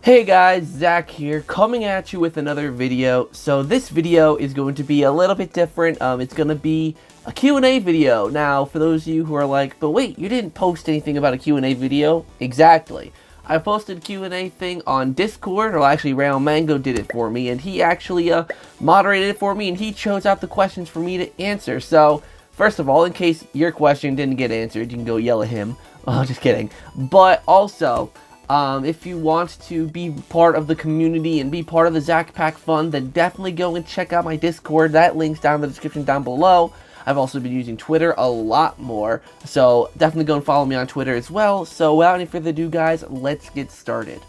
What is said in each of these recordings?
Hey guys, Zach here, coming at you with another video. So this video is going to be a little bit different. It's going to be a Q&A video. Now, for those of you who are like, but wait, you didn't post anything about a Q&A video? Exactly. I posted a Q&A thing on Discord, or actually Rail Mango did it for me, and he actually moderated it for me, and he chose out the questions for me to answer. So, first of all, in case your question didn't get answered, you can go yell at him. Oh, just kidding. But also, if you want to be part of the community and be part of the ZakPak fun, then definitely go and check out my Discord. That link's down in the description down below. I've also been using Twitter a lot more, so definitely go and follow me on Twitter as well. So without any further ado, guys, let's get started.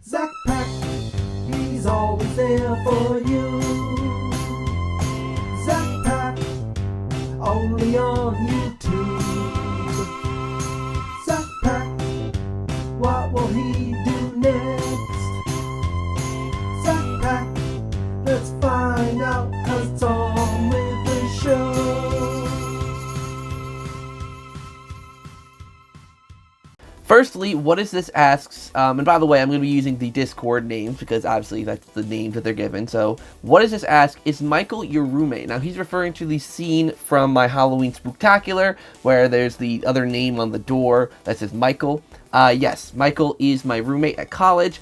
ZakPak, he's always there for you. ZakPak, only on YouTube. ZakPak, what will he do next? ZakPak, let's find out, 'cause it's on with the show. Firstly, what is this asks, and by the way, I'm going to be using the Discord names because obviously that's the names that they're given. So, what does this ask? Is Michael your roommate? Now, he's referring to the scene from my Halloween Spooktacular where there's the other name on the door that says Michael. Yes, Michael is my roommate at college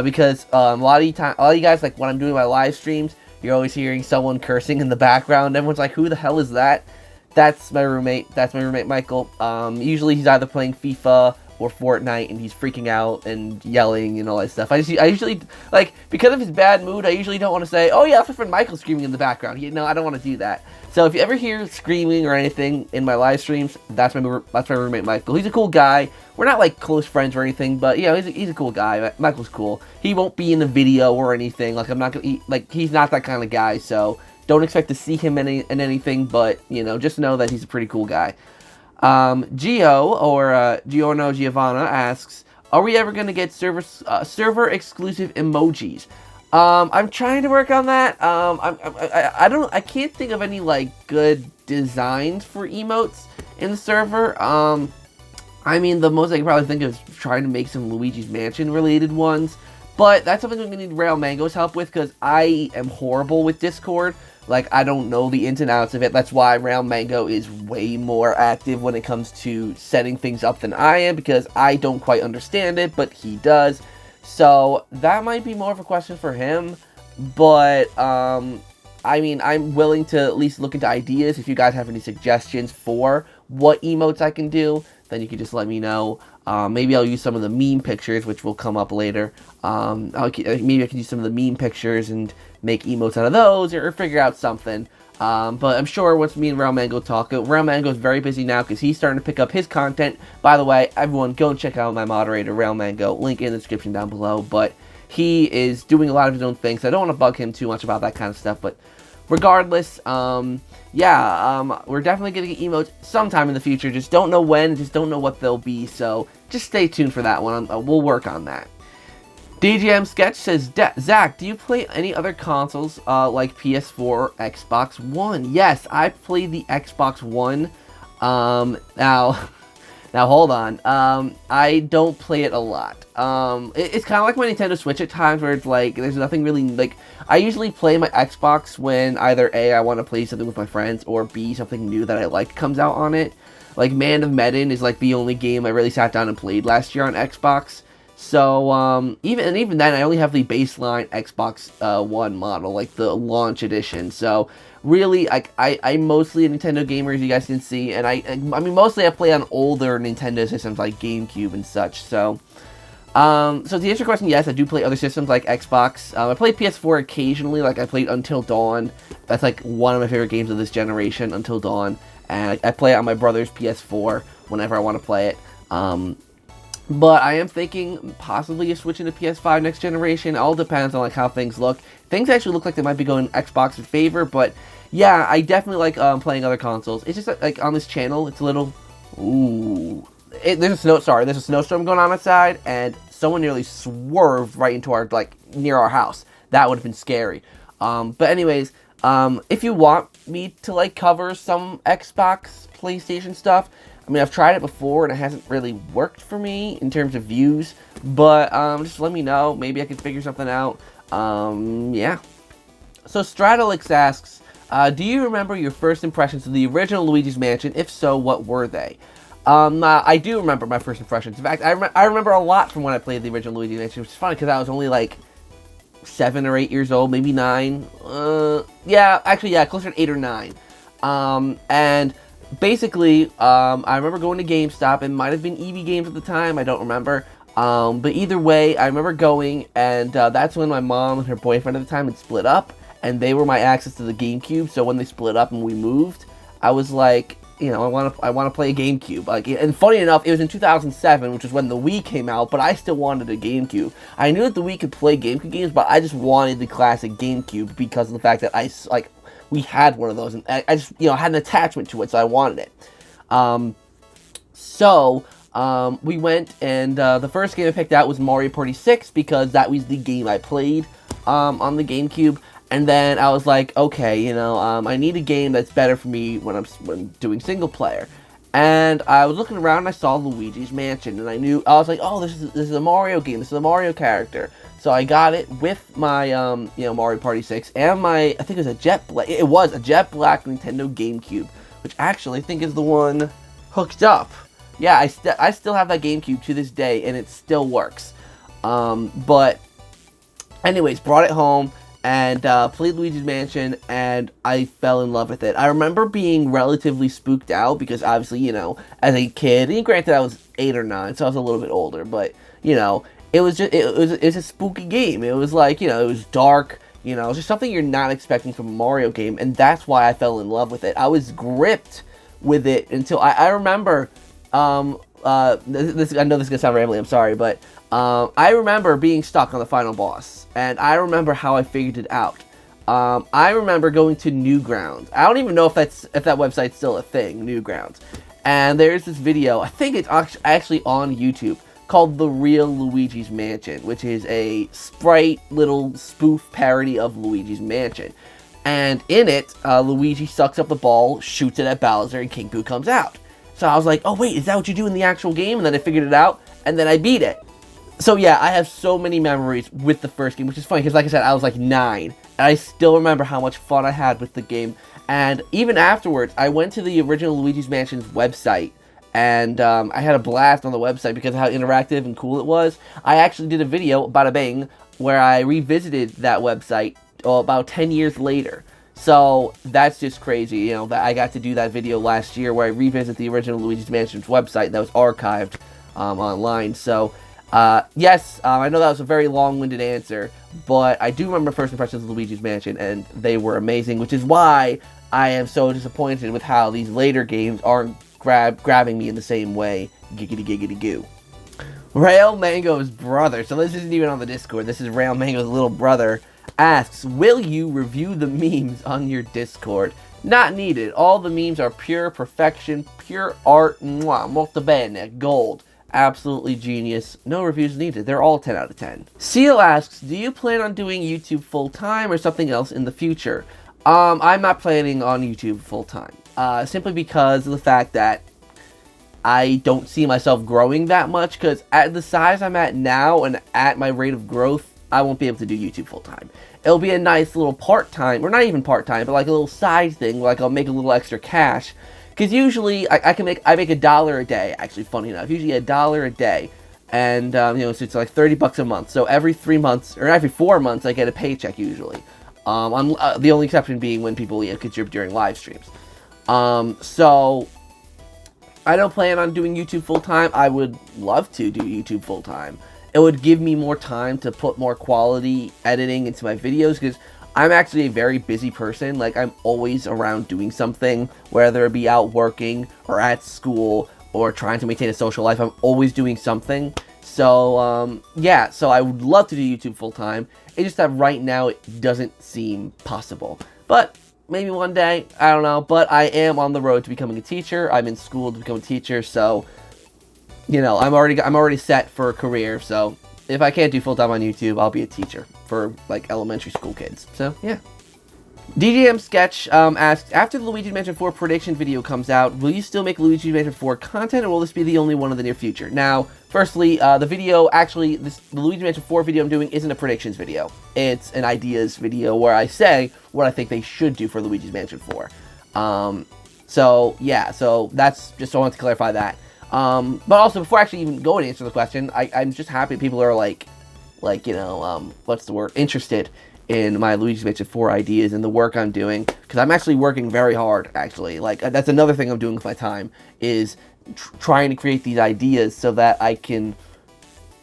because a lot of you guys, like when I'm doing my live streams, you're always hearing someone cursing in the background. Everyone's like, who the hell is that? That's my roommate. That's my roommate, Michael. Usually he's either playing FIFA or Fortnite, and he's freaking out and yelling and all that stuff. I usually, like, because of his bad mood, I usually don't want to say, oh yeah, that's my friend Michael screaming in the background. No, I don't want to do that. So if you ever hear screaming or anything in my live streams, that's my roommate Michael. He's a cool guy. We're not like close friends or anything, but yeah, he's a cool guy. Michael's cool. He won't be in the video or anything. Like, I'm not gonna he's not that kind of guy. So don't expect to see him in anything. But you know, just know that he's a pretty cool guy. Gio, or Giorno Giovanna, asks, are we ever going to get server exclusive emojis? I'm trying to work on that. I can't think of any, like, good designs for emotes in the server. I mean, the most I can probably think of is trying to make some Luigis Mansion related ones. But that's something we're going to need Rail Mango's help with, because I am horrible with Discord. Like, I don't know the ins and outs of it. That's why Rail Mango is way more active when it comes to setting things up than I am, because I don't quite understand it, but he does. So, that might be more of a question for him. But, I mean, I'm willing to at least look into ideas. If you guys have any suggestions for what emotes I can do, then you can just let me know. Maybe I'll use some of the meme pictures, which will come up later. Maybe I can use some of the meme pictures and make emotes out of those, or figure out something. But I'm sure once me and Rail Mango talk, Rail Mango is very busy now because he's starting to pick up his content. By the way, everyone go and check out my moderator, Rail Mango. Link in the description down below. But he is doing a lot of his own things. So I don't want to bug him too much about that kind of stuff. But regardless, we're definitely going to get emotes sometime in the future. Just don't know when, just don't know what they'll be. So just stay tuned for that one. We'll work on that. DJM Sketch says, Zach, do you play any other consoles like PS4 or Xbox One? Yes, I play the Xbox One. Now hold on. I don't play it a lot. It's kind of like my Nintendo Switch at times, where it's like there's nothing really, like, I usually play my Xbox when either A, I want to play something with my friends, or B, something new that I like comes out on it. Like Man of Medan is like the only game I really sat down and played last year on Xbox. So, even then, I only have the baseline Xbox One model, like the launch edition. So, really, I'm mostly a Nintendo gamer, as you guys can see. And I mean, mostly I play on older Nintendo systems like GameCube and such. So, to answer your question, yes, I do play other systems like Xbox. I play PS4 occasionally, like I played Until Dawn. That's like one of my favorite games of this generation, Until Dawn. And I play it on my brother's PS4 whenever I want to play it. But I am thinking possibly of switching to PS5 next generation. It all depends on like how things look. Things actually look like they might be going Xbox's favor, but yeah, I definitely like playing other consoles. It's just like on this channel, it's a little there's a snowstorm going on outside, and someone nearly swerved right into our near our house. That would have been scary. But anyways, if you want me to like cover some Xbox, PlayStation stuff, I mean, I've tried it before and it hasn't really worked for me in terms of views, but just let me know. Maybe I can figure something out. Yeah. So Stratolix asks, do you remember your first impressions of the original Luigi's Mansion? If so, what were they? I do remember my first impressions. In fact, I remember a lot from when I played the original Luigi's Mansion, which is funny because I was only like 7 or 8 years old, maybe 9. Yeah, actually, yeah, closer to 8 or 9. And basically, I remember going to GameStop. It might have been EV Games at the time. I don't remember. But either way, I remember going, and that's when my mom and her boyfriend at the time had split up, and they were my access to the GameCube. So when they split up and we moved, I was like, you know, I want to play a GameCube. Like, and funny enough, it was in 2007, which is when the Wii came out, but I still wanted a GameCube. I knew that the Wii could play GameCube games, but I just wanted the classic GameCube because of the fact that we had one of those, and I just, you know, had an attachment to it, so I wanted it. We went, and the first game I picked out was Mario Party 6, because that was the game I played on the GameCube. And then I was like, okay, you know, I need a game that's better for me when I'm doing single player. And I was looking around and I saw Luigi's Mansion, and I was like, oh, this is a Mario game. This is a Mario character. So I got it with my you know, Mario Party 6 and my, I think it was a Jet Black Nintendo GameCube, which actually I think is the one hooked up. Yeah, I still have that GameCube to this day, and it still works. But anyways, brought it home and played Luigi's Mansion, and I fell in love with it. I remember being relatively spooked out because obviously, you know, as a kid, and granted I was 8 or 9, so I was a little bit older, but you know, it was a spooky game. It was like, you know, it was dark. You know, it was just something you're not expecting from a Mario game, and that's why I fell in love with it. I was gripped with it until I remember. I know this is gonna sound rambly. I'm sorry, but I remember being stuck on the final boss, and I remember how I figured it out. I remember going to Newgrounds. I don't even know if that website's still a thing, Newgrounds. And there's this video, I think it's actually on YouTube, called The Real Luigi's Mansion, which is a sprite little spoof parody of Luigi's Mansion. And in it, Luigi sucks up the ball, shoots it at Bowser, and King Boo comes out. So I was like, oh wait, is that what you do in the actual game? And then I figured it out, and then I beat it. So yeah, I have so many memories with the first game, which is funny, because like I said, I was like 9, and I still remember how much fun I had with the game. And even afterwards, I went to the original Luigi's Mansion's website, and I had a blast on the website because of how interactive and cool it was. I actually did a video, bada bing, where I revisited that website about 10 years later. So that's just crazy, you know, that I got to do that video last year where I revisit the original Luigi's Mansion's website that was archived online. So, yes, I know that was a very long-winded answer, but I do remember first impressions of Luigi's Mansion, and they were amazing, which is why I am so disappointed with how these later games aren't grabbing me in the same way. Giggity giggity goo. Rail Mango's brother, so this isn't even on the Discord, this is Rail Mango's little brother, asks, will you review the memes on your Discord? Not needed. All the memes are pure perfection, pure art, mwah, molto bene, gold. Absolutely genius. No reviews needed. They're all 10 out of 10. Seal asks, do you plan on doing YouTube full-time or something else in the future? I'm not planning on YouTube full-time. Simply because of the fact that I don't see myself growing that much, because at the size I'm at now and at my rate of growth, I won't be able to do YouTube full-time. It'll be a nice little part-time, or not even part-time, but like a little side thing, like I'll make a little extra cash. Because usually, I make $1 a day, actually, funny enough. Usually $1 a day. And, you know, so it's like $30 a month. So every 3 months, or every 4 months, I get a paycheck usually. The only exception being when people, you know, contribute during live streams. So I don't plan on doing YouTube full-time. I would love to do YouTube full-time. It would give me more time to put more quality editing into my videos, because I'm actually a very busy person. Like, I'm always around doing something, whether it be out working or at school or trying to maintain a social life. I'm always doing something. So, yeah, so I would love to do YouTube full-time. It's just that right now it doesn't seem possible. But maybe one day, I don't know. But I am on the road to becoming a teacher. I'm in school to become a teacher, so, you know, I'm already set for a career. So if I can't do full-time on YouTube, I'll be a teacher for, like, elementary school kids. So, yeah. DJM Sketch asks, after the Luigi's Mansion 4 prediction video comes out, will you still make Luigi's Mansion 4 content, or will this be the only one in the near future? Now, firstly, the video, actually, the Luigi's Mansion 4 video I'm doing isn't a predictions video. It's an ideas video where I say what I think they should do for Luigi's Mansion 4. So, yeah, so that's just, I wanted to clarify that. But also, before I actually even go and answer the question, I'm just happy people are, what's the word, interested in my Luigi's Mansion 4 ideas and the work I'm doing, because I'm actually working very hard, actually. Like, that's another thing I'm doing with my time, is trying to create these ideas so that I can,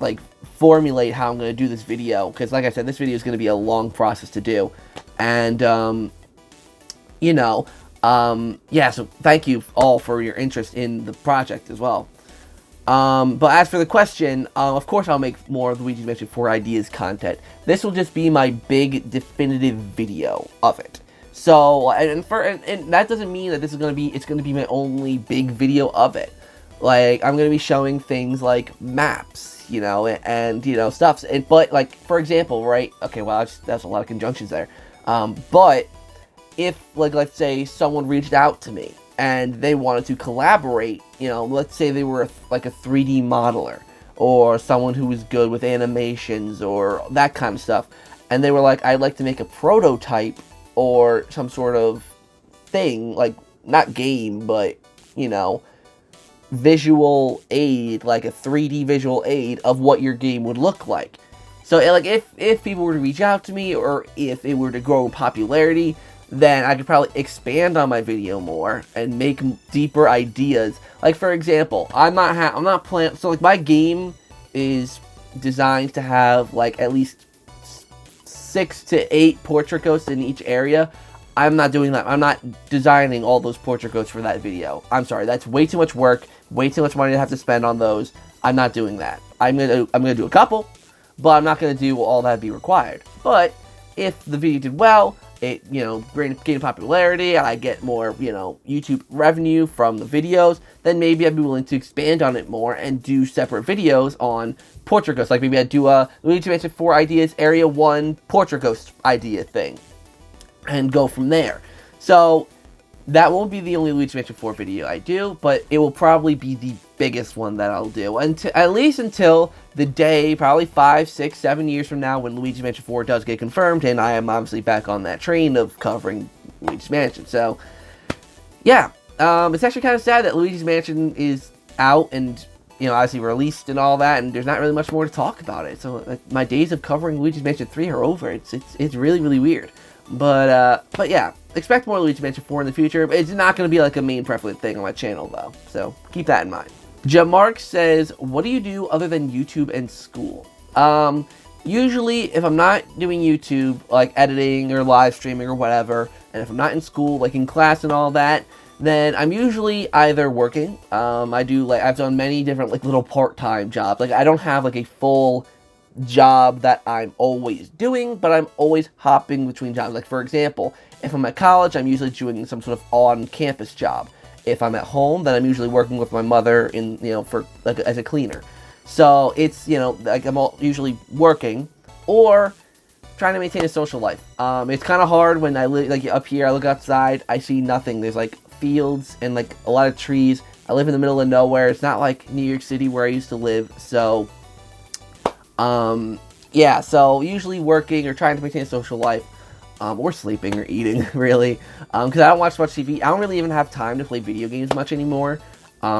like, formulate how I'm going to do this video, because, like I said, this video is going to be a long process to do, and, yeah, so thank you all for your interest in the project as well. But as for the question, of course I'll make more Luigi's Mansion 4 ideas content. This will just be my big definitive video of it. So, and that doesn't mean that this is it's gonna be my only big video of it. Like, I'm gonna be showing things like maps, and stuff. But like, for example, right? Okay, well, that's a lot of conjunctions there. But if, like, let's say someone reached out to me and they wanted to collaborate, let's say they were like a 3D modeler, or someone who was good with animations or that kind of stuff, and they were like, I'd like to make a prototype or some sort of thing, like, not game, but, visual aid, like a 3D visual aid of what your game would look like. So, like, if people were to reach out to me, or if it were to grow in popularity, then I could probably expand on my video more and make deeper ideas. Like, for example, I'm not planning, so, like, my game is designed to have, like, at least 6 to 8 portrait ghosts in each area. I'm not doing that. I'm not designing all those portrait ghosts for that video. I'm sorry, that's way too much work, way too much money to have to spend on those. I'm not doing that. I'm gonna do a couple, but I'm not gonna do all that be required. But if the video did well, it, gain popularity, and I get more, YouTube revenue from the videos, then maybe I'd be willing to expand on it more and do separate videos on portrait ghosts. Like, maybe I'd do a Luigi's Mansion 4 Ideas Area 1 portrait ghost idea thing, and go from there. So, that won't be the only Luigi's Mansion 4 video I do, but it will probably be the biggest one that I'll do, at least until the day, probably 5, 6, 7 years from now, when Luigi's Mansion 4 does get confirmed, and I am obviously back on that train of covering Luigi's Mansion. So, yeah, it's actually kind of sad that Luigi's Mansion is out and, obviously released and all that, and there's not really much more to talk about it. So, my days of covering Luigi's Mansion 3 are over. It's really, really weird. But yeah, expect more Luigi's Mansion 4 in the future. But it's not going to be like a main prevalent thing on my channel, though. So keep that in mind. Jamark says, what do you do other than YouTube and school? Usually, if I'm not doing YouTube, like editing or live streaming or whatever, and if I'm not in school, like in class and all that, then I'm usually either working. I've done many different, like, little part-time jobs. Like, I don't have, like, a full job that I'm always doing, but I'm always hopping between jobs. Like, for example, if I'm at college, I'm usually doing some sort of on-campus job. If I'm at home, then I'm usually working with my mother in, for, like, as a cleaner. So it's, like, I'm usually working or trying to maintain a social life. It's kind of hard when I live, like, up here, I look outside, I see nothing. There's, like, fields and, like, a lot of trees. I live in the middle of nowhere. It's not like New York City where I used to live, so yeah, so usually working or trying to maintain a social life, or sleeping or eating, really, because I don't watch much TV. I don't really even have time to play video games much anymore,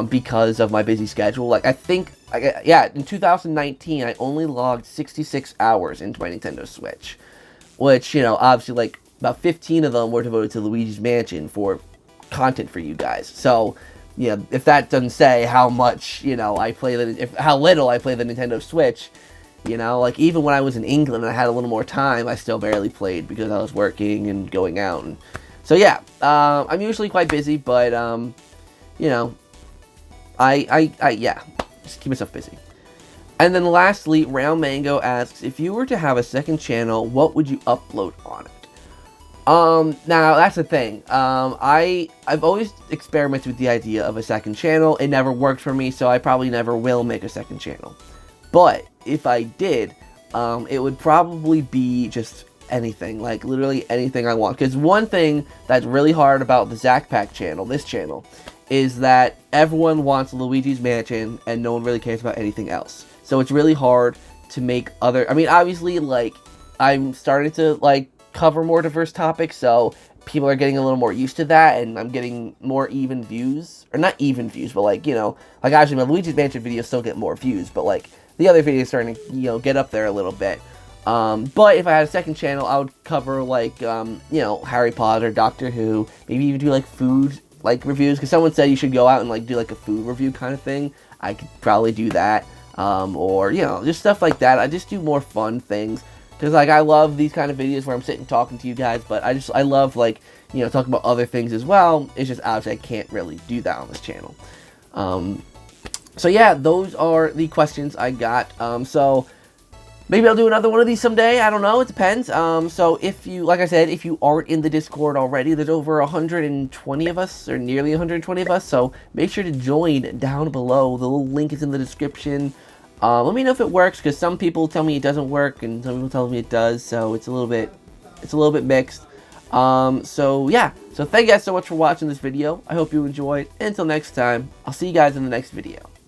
because of my busy schedule. Like, in 2019, I only logged 66 hours into my Nintendo Switch, which, obviously, like, about 15 of them were devoted to Luigi's Mansion for content for you guys. So, yeah, if that doesn't say how much, how little I play the Nintendo Switch, like, even when I was in England and I had a little more time, I still barely played because I was working and going out. And so, yeah, I'm usually quite busy, but, yeah, just keep myself busy. And then lastly, Round Mango asks, if you were to have a second channel, what would you upload on it? Now, that's the thing. I've always experimented with the idea of a second channel. It never worked for me, so I probably never will make a second channel. But if I did, it would probably be just anything, like literally anything I want. Because one thing that's really hard about the ZakPak channel, this channel, is that everyone wants Luigi's Mansion and no one really cares about anything else. So it's really hard to make other, I mean, obviously, like, I'm starting to, like, cover more diverse topics, so people are getting a little more used to that, and I'm getting more even views, or not even views, but, like, you know, like, actually, my Luigi's Mansion videos still get more views, but, like, the other videos starting to, you know, get up there a little bit. But if I had a second channel, I would cover, like, you know, Harry Potter, Doctor Who, maybe even do, like, food, like, reviews, because someone said you should go out and, like, do, like, a food review kind of thing. I could probably do that, or, you know, just stuff like that. I just do more fun things, because, like, I love these kind of videos where I'm sitting talking to you guys, but I love, like, you know, talking about other things as well. It's just, obviously, I can't really do that on this channel. So, yeah, those are the questions I got. So, maybe I'll do another one of these someday. I don't know. It depends. So if you, like I said, if you aren't in the Discord already, there's over 120 of us, or nearly 120 of us. So make sure to join down below. The little link is in the description. Let me know if it works, because some people tell me it doesn't work, and some people tell me it does. So it's a little bit mixed. So yeah. So thank you guys so much for watching this video. I hope you enjoyed. And until next time, I'll see you guys in the next video.